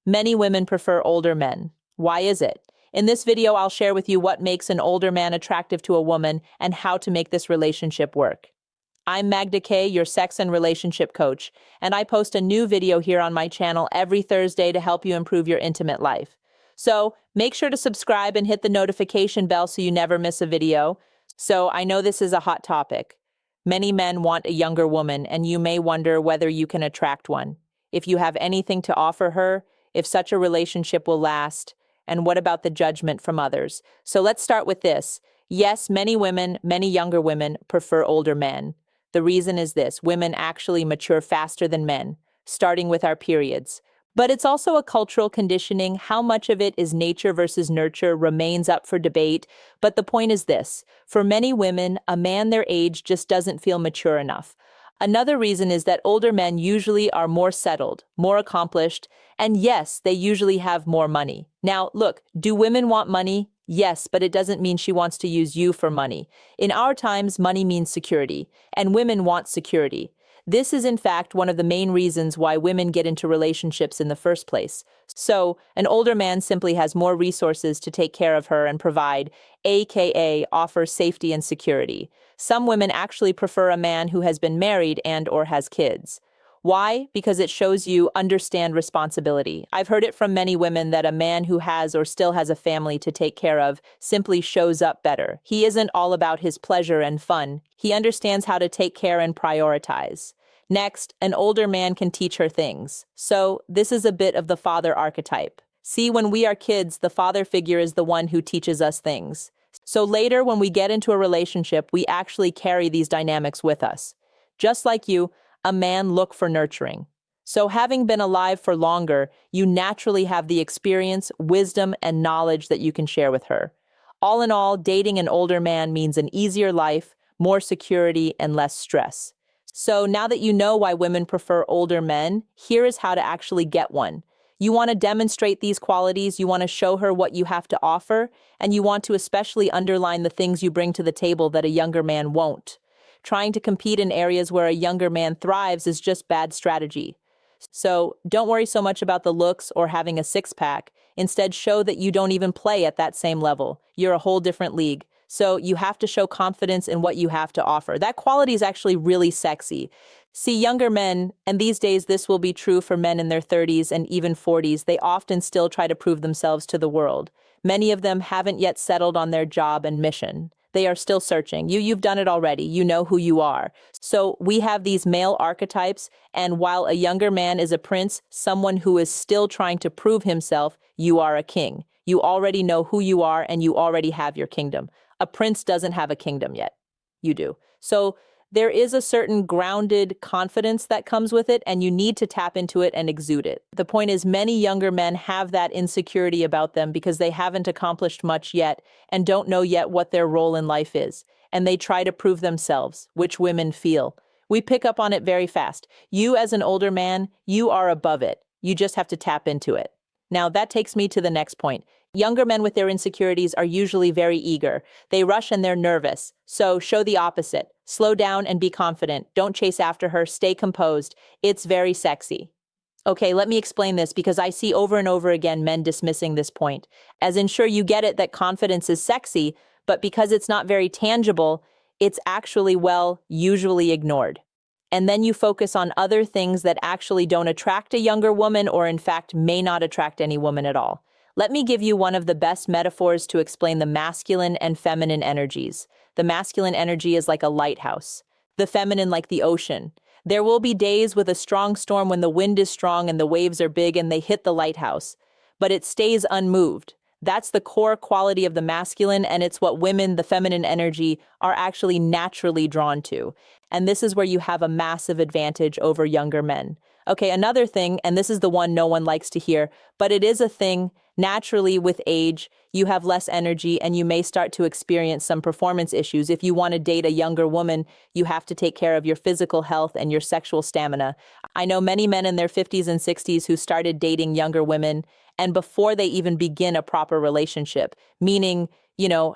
Many women prefer older men. Why is it? In this video, I'll share with you what makes an older man attractive to a woman and how to make this relationship work. I'm Magda Kay, your sex and relationship coach, and I post a new video here on my channel every Thursday to help you improve your intimate life. So make sure to subscribe and hit the notification bell so you never miss a video. So I know this is a hot topic. Many men want a younger woman, and you may wonder whether you can attract one. If you have anything to offer her, if such a relationship will last, and what about the judgment from others? So let's start with this. Yes, many women, many younger women, prefer older men. The reason is this: women actually mature faster than men, starting with our periods. But it's also a cultural conditioning. How much of it is nature versus nurture remains up for debate. But the point is this: for many women, a man their age just doesn't feel mature enough. Another reason is that older men usually are more settled, more accomplished, and yes, they usually have more money. Now, look, do women want money? Yes, but it doesn't mean she wants to use you for money. In our times, money means security, and women want security. This is, in fact, one of the main reasons why women get into relationships in the first place. So, an older man simply has more resources to take care of her and provide, aka offer safety and security. Some women actually prefer a man who has been married and/or has kids. Why? Because it shows you understand responsibility. I've heard it from many women that a man who has or still has a family to take care of simply shows up better. He isn't all about his pleasure and fun. He understands how to take care and prioritize. Next, an older man can teach her things. So, this is a bit of the father archetype. See, when we are kids, the father figure is the one who teaches us things. So later, when we get into a relationship, we actually carry these dynamics with us. Just like you, a man looks for nurturing. So having been alive for longer, you naturally have the experience, wisdom, and knowledge that you can share with her. All in all, dating an older man means an easier life, more security, and less stress. So now that you know why women prefer older men, here is how to actually get one. You want to demonstrate these qualities, you want to show her what you have to offer, and you want to especially underline the things you bring to the table that a younger man won't. Trying to compete in areas where a younger man thrives is just bad strategy. So don't worry so much about the looks or having a six-pack. Instead, show that you don't even play at that same level. You're a whole different league. So you have to show confidence in what you have to offer. That quality is actually really sexy. See, younger men, and these days this will be true for men in their 30s and even 40s, they often still try to prove themselves to the world. Many of them haven't yet settled on their job and mission. They are still searching. You've done it already. You know who you are. So we have these male archetypes, and while a younger man is a prince, someone who is still trying to prove himself, you are a king. You already know who you are, and you already have your kingdom. A prince doesn't have a kingdom yet. You do. So there is a certain grounded confidence that comes with it, and you need to tap into it and exude it. The point is, many younger men have that insecurity about them because they haven't accomplished much yet and don't know yet what their role in life is. And they try to prove themselves, which women feel. We pick up on it very fast. You, as an older man, you are above it. You just have to tap into it. Now, that takes me to the next point. Younger men with their insecurities are usually very eager. They rush and they're nervous. So show the opposite. Slow down and be confident. Don't chase after her. Stay composed. It's very sexy. Okay, let me explain this because I see over and over again men dismissing this point. As in, sure, you get it that confidence is sexy, but because it's not very tangible, it's actually, well, usually ignored. And then you focus on other things that actually don't attract a younger woman or in fact may not attract any woman at all. Let me give you one of the best metaphors to explain the masculine and feminine energies. The masculine energy is like a lighthouse, the feminine like the ocean. There will be days with a strong storm when the wind is strong and the waves are big and they hit the lighthouse, but it stays unmoved. That's the core quality of the masculine, and it's what women, the feminine energy, are actually naturally drawn to. And this is where you have a massive advantage over younger men. Okay, another thing, and this is the one no one likes to hear, but it is a thing. Naturally, with age, you have less energy and you may start to experience some performance issues. If you want to date a younger woman, you have to take care of your physical health and your sexual stamina. I know many men in their 50s and 60s who started dating younger women, and before they even begin a proper relationship, meaning,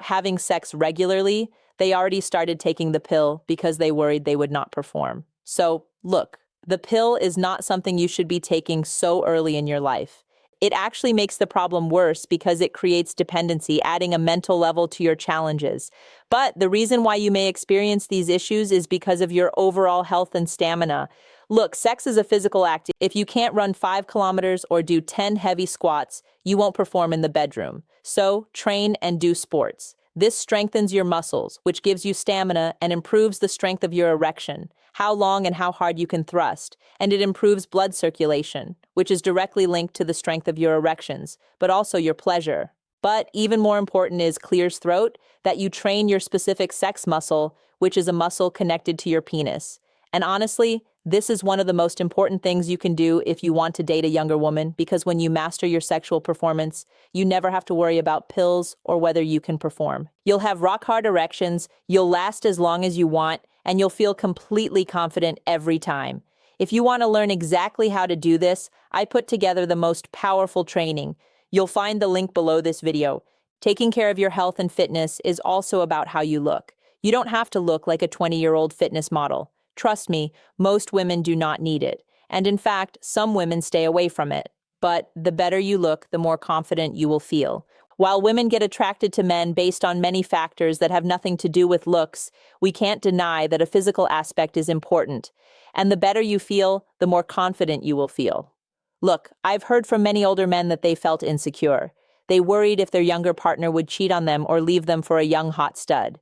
having sex regularly, they already started taking the pill because they worried they would not perform. So, look, the pill is not something you should be taking so early in your life. It actually makes the problem worse because it creates dependency, adding a mental level to your challenges. But the reason why you may experience these issues is because of your overall health and stamina. Look, sex is a physical act. If you can't run 5 kilometers or do 10 heavy squats, you won't perform in the bedroom. So, train and do sports. This strengthens your muscles, which gives you stamina and improves the strength of your erection, how long and how hard you can thrust, and it improves blood circulation, which is directly linked to the strength of your erections, but also your pleasure. But even more important is Clear's throat, that you train your specific sex muscle, which is a muscle connected to your penis. And honestly, this is one of the most important things you can do if you want to date a younger woman, because when you master your sexual performance, you never have to worry about pills or whether you can perform. You'll have rock-hard erections, you'll last as long as you want, and you'll feel completely confident every time. If you want to learn exactly how to do this, I put together the most powerful training. You'll find the link below this video. Taking care of your health and fitness is also about how you look. You don't have to look like a 20-year-old fitness model. Trust me, most women do not need it. And in fact, some women stay away from it. But the better you look, the more confident you will feel. While women get attracted to men based on many factors that have nothing to do with looks, we can't deny that a physical aspect is important. And the better you feel, the more confident you will feel. Look, I've heard from many older men that they felt insecure. They worried if their younger partner would cheat on them or leave them for a young hot stud.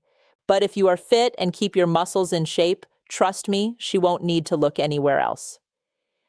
But if you are fit and keep your muscles in shape, trust me, she won't need to look anywhere else.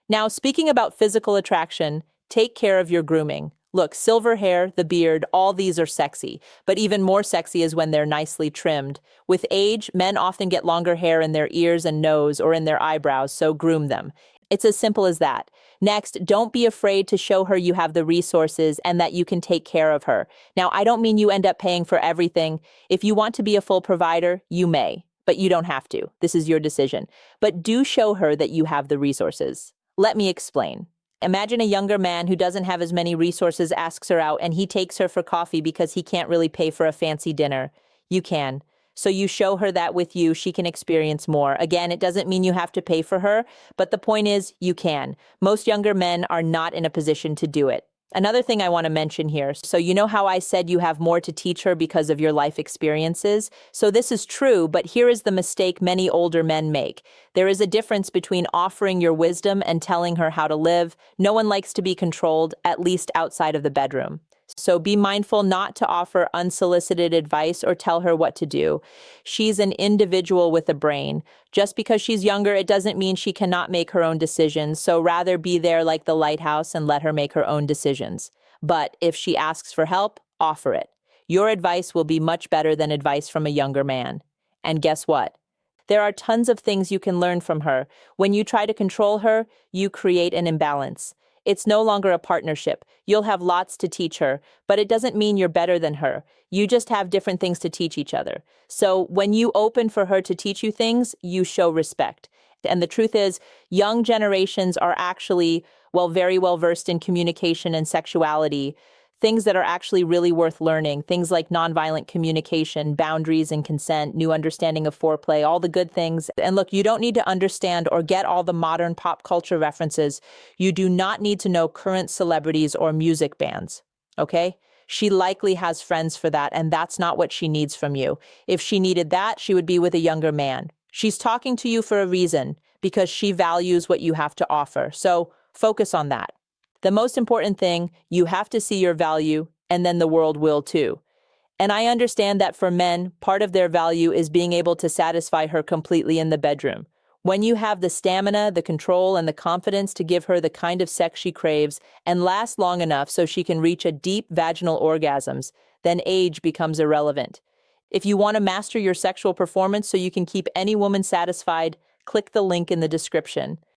Now, speaking about physical attraction, take care of your grooming. Look, silver hair, the beard, all these are sexy, but even more sexy is when they're nicely trimmed. With age, men often get longer hair in their ears and nose or in their eyebrows, so groom them. It's as simple as that. Next, don't be afraid to show her you have the resources and that you can take care of her. Now, I don't mean you end up paying for everything. If you want to be a full provider, you may, but you don't have to. This is your decision. But do show her that you have the resources. Let me explain. Imagine a younger man who doesn't have as many resources asks her out and he takes her for coffee because he can't really pay for a fancy dinner. You can. So you show her that with you, she can experience more. Again, it doesn't mean you have to pay for her, but the point is you can. Most younger men are not in a position to do it. Another thing I want to mention here, so you know how I said you have more to teach her because of your life experiences? So this is true, but here is the mistake many older men make. There is a difference between offering your wisdom and telling her how to live. No one likes to be controlled, at least outside of the bedroom. So be mindful not to offer unsolicited advice or tell her what to do. She's an individual with a brain. Just because she's younger, it doesn't mean she cannot make her own decisions. So rather be there like the lighthouse and let her make her own decisions. But if she asks for help, offer it. Your advice will be much better than advice from a younger man. And guess what? There are tons of things you can learn from her. When you try to control her, you create an imbalance. It's no longer a partnership. You'll have lots to teach her, but it doesn't mean you're better than her. You just have different things to teach each other. So when you open for her to teach you things, you show respect. And the truth is, young generations are actually, very well versed in communication and sexuality, things that are actually really worth learning, things like nonviolent communication, boundaries and consent, new understanding of foreplay, all the good things. And look, you don't need to understand or get all the modern pop culture references. You do not need to know current celebrities or music bands, okay? She likely has friends for that, and that's not what she needs from you. If she needed that, she would be with a younger man. She's talking to you for a reason, because she values what you have to offer. So focus on that. The most important thing, you have to see your value, and then the world will too. And I understand that for men, part of their value is being able to satisfy her completely in the bedroom. When you have the stamina, the control, and the confidence to give her the kind of sex she craves and last long enough so she can reach a deep vaginal orgasms, then age becomes irrelevant. If you want to master your sexual performance so you can keep any woman satisfied, click the link in the description.